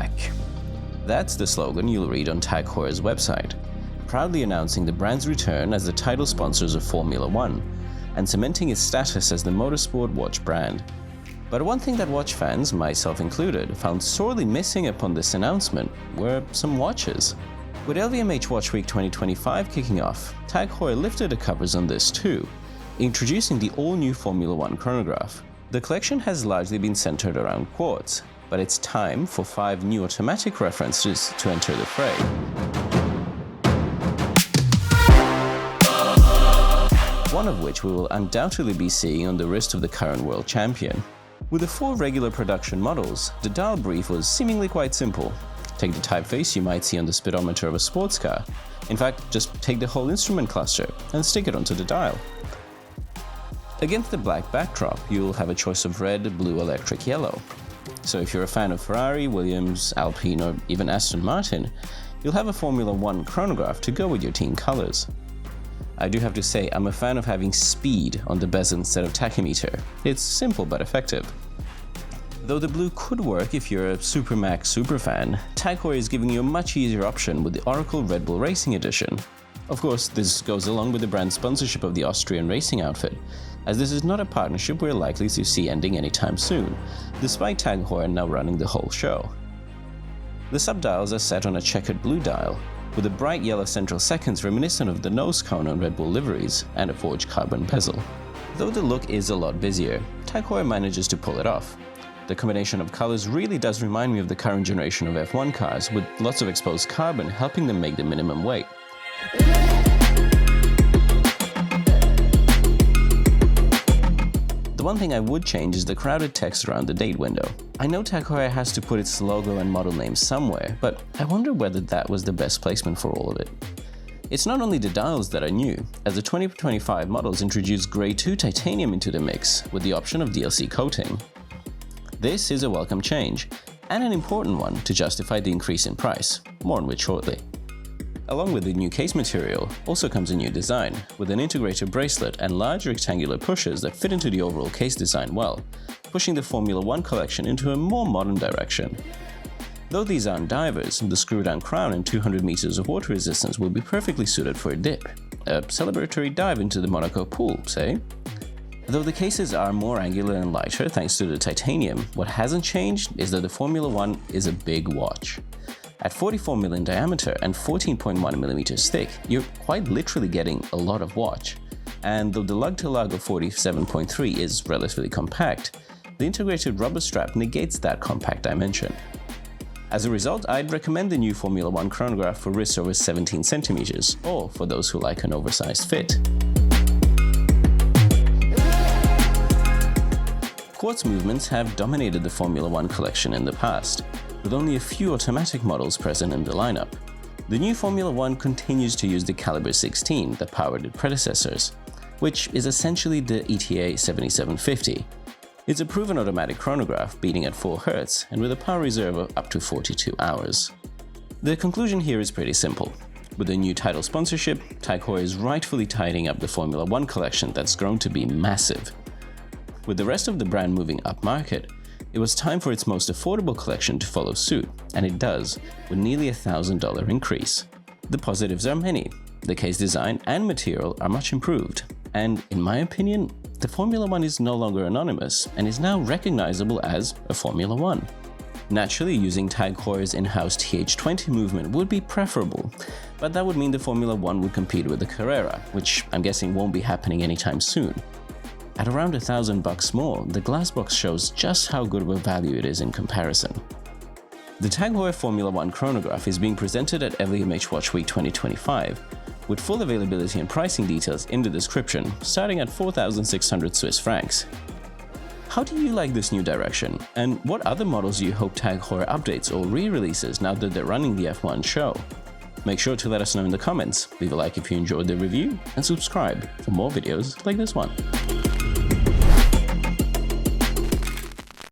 back. That's the slogan you'll read on TAG Heuer's website, proudly announcing the brand's return as the title sponsors of Formula One and cementing its status as the motorsport watch brand. But one thing that watch fans, myself included, found sorely missing upon this announcement were some watches. With LVMH Watch Week 2025 kicking off, TAG Heuer lifted the covers on this too, introducing the all-new Formula One Chronograph. The collection has largely been centered around quartz, but it's time for 5 new automatic references to enter the fray. One of which we will undoubtedly be seeing on the wrist of the current world champion. With the 4 regular production models, the dial brief was seemingly quite simple. Take the typeface you might see on the speedometer of a sports car. In fact, just take the whole instrument cluster and stick it onto the dial. Against the black backdrop, you'll have a choice of red, blue, electric, yellow. So if you're a fan of Ferrari, Williams, Alpine, or even Aston Martin, you'll have a Formula One chronograph to go with your team colors. I do have to say, I'm a fan of having speed on the bezel instead of tachymeter. It's simple but effective. Though the blue could work if you're a Supermax superfan, TAG Heuer is giving you a much easier option with the Oracle Red Bull Racing Edition. Of course, this goes along with the brand's sponsorship of the Austrian racing outfit, as this is not a partnership we're likely to see ending anytime soon, despite TAG Heuer now running the whole show. The subdials are set on a checkered blue dial, with a bright yellow central seconds reminiscent of the nose cone on Red Bull liveries and a forged carbon bezel. Though the look is a lot busier, TAG Heuer manages to pull it off. The combination of colors really does remind me of the current generation of F1 cars, with lots of exposed carbon helping them make the minimum weight. The one thing I would change is the crowded text around the date window. I know TAG Heuer has to put its logo and model name somewhere, but I wonder whether that was the best placement for all of it. It's not only the dials that are new, as the 2025 models introduce Grade 2 titanium into the mix with the option of DLC coating. This is a welcome change, and an important one to justify the increase in price, more on which shortly. Along with the new case material also comes a new design, with an integrated bracelet and large rectangular pushers that fit into the overall case design well, pushing the Formula One collection into a more modern direction. Though these aren't divers, the screw-down crown and 200 meters of water resistance will be perfectly suited for a dip, a celebratory dive into the Monaco pool, say. Though the cases are more angular and lighter thanks to the titanium, what hasn't changed is that the Formula One is a big watch. At 44 mm in diameter and 14.1 mm thick, you're quite literally getting a lot of watch. And though the lug-to-lug of 47.3 is relatively compact, the integrated rubber strap negates that compact dimension. As a result, I'd recommend the new Formula One chronograph for wrists over 17 cm, or for those who like an oversized fit. Quartz movements have dominated the Formula One collection in the past, with only a few automatic models present in the lineup. The new Formula One continues to use the caliber 16 that powered its predecessors, which is essentially the ETA 7750. It's a proven automatic chronograph beating at 4 Hz and with a power reserve of up to 42 hours. The conclusion here is pretty simple. With the new title sponsorship, TAG Heuer is rightfully tidying up the Formula One collection that's grown to be massive. With the rest of the brand moving upmarket, it was time for its most affordable collection to follow suit, and it does, with nearly a $1,000 increase. The positives are many. The case design and material are much improved, and in my opinion, the Formula One is no longer anonymous and is now recognizable as a Formula One. Naturally, using TAG Heuer's in-house TH20 movement would be preferable, but that would mean the Formula One would compete with the Carrera, which I'm guessing won't be happening anytime soon. At around $1,000 more, the glass box shows just how good of a value it is in comparison. The TAG Heuer Formula One chronograph is being presented at LVMH Watch Week 2025, with full availability and pricing details in the description, starting at 4,600 Swiss francs. How do you like this new direction, and what other models do you hope TAG Heuer updates or re-releases now that they're running the F1 show? Make sure to let us know in the comments, leave a like if you enjoyed the review, and subscribe for more videos like this one.